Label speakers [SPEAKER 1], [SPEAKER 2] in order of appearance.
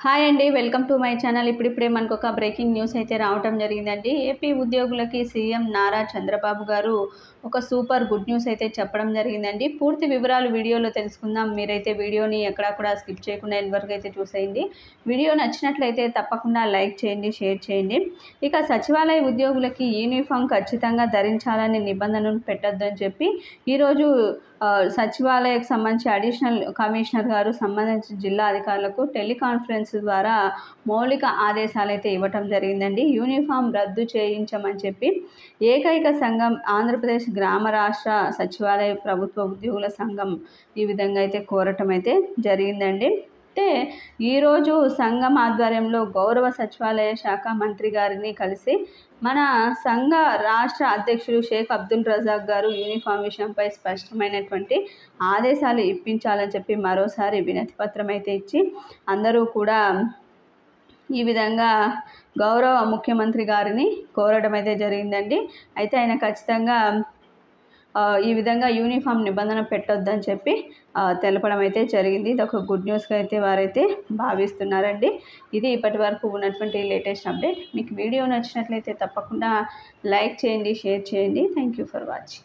[SPEAKER 1] Hi అండి, welcome to my channel. ఇప్పుడిప్పుడే మనకు ఒక బ్రేకింగ్ న్యూస్ అయితే రావటం జరిగిందండి. ఏపీ ఉద్యోగులకి సీఎం నారా చంద్రబాబు గారు ఒక సూపర్ గుడ్ న్యూస్ అయితే చెప్పడం జరిగిందండి. పూర్తి వివరాలు వీడియోలో తెలుసుకుందాం. మీరైతే వీడియోని ఎక్కడా కూడా స్కిప్ చేయకుండా ఎండ్ వరకు అయితే చూసేయండి. వీడియో నచ్చినట్లయితే తప్పకుండా లైక్ చేయండి, షేర్ చేయండి. ఇక సచివాలయ ఉద్యోగులకి యూనిఫామ్ ఖచ్చితంగా ధరించాలని నిబంధనలు పెట్టొద్దని చెప్పి ఈరోజు సచివాలయకు సంబంధించి అడిషనల్ కమిషనర్ గారు సంబంధించిన జిల్లా అధికారులకు టెలికాన్ఫరెన్స్ ద్వారా మౌలిక ఆదేశాలు అయితే ఇవ్వటం జరిగిందండి. యూనిఫామ్ రద్దు చేయించమని చెప్పి ఏకైక సంఘం ఆంధ్రప్రదేశ్ గ్రామ రాష్ట్ర సచివాలయ ప్రభుత్వ ఉద్యోగుల సంఘం ఈ విధంగా అయితే కోరటం అయితే జరిగిందండి. అయితే ఈరోజు సంఘం ఆధ్వర్యంలో గౌరవ సచివాలయ శాఖ మంత్రి గారిని కలిసి మన సంఘ రాష్ట్ర అధ్యక్షుడు షేక్ అబ్దుల్ రజాక్ గారు యూనిఫామ్ విషయంపై స్పష్టమైనటువంటి ఆదేశాలు ఇప్పించాలని చెప్పి మరోసారి వినతి పత్రం అయితే ఇచ్చి అందరూ కూడా ఈ విధంగా గౌరవ ముఖ్యమంత్రి గారిని కోరడం అయితే జరిగిందండి. అయితే ఆయన ఖచ్చితంగా ఈ విధంగా యూనిఫామ్ నిబంధన పెట్టొద్దని చెప్పి తెలపడం అయితే జరిగింది. ఇది ఒక గుడ్ న్యూస్గా అయితే వారైతే భావిస్తున్నారండి. ఇది ఇప్పటి వరకు ఉన్నటువంటి లేటెస్ట్ అప్డేట్. మీకు వీడియో నచ్చినట్లయితే తప్పకుండా లైక్ చేయండి, షేర్ చేయండి. Thank you for watching.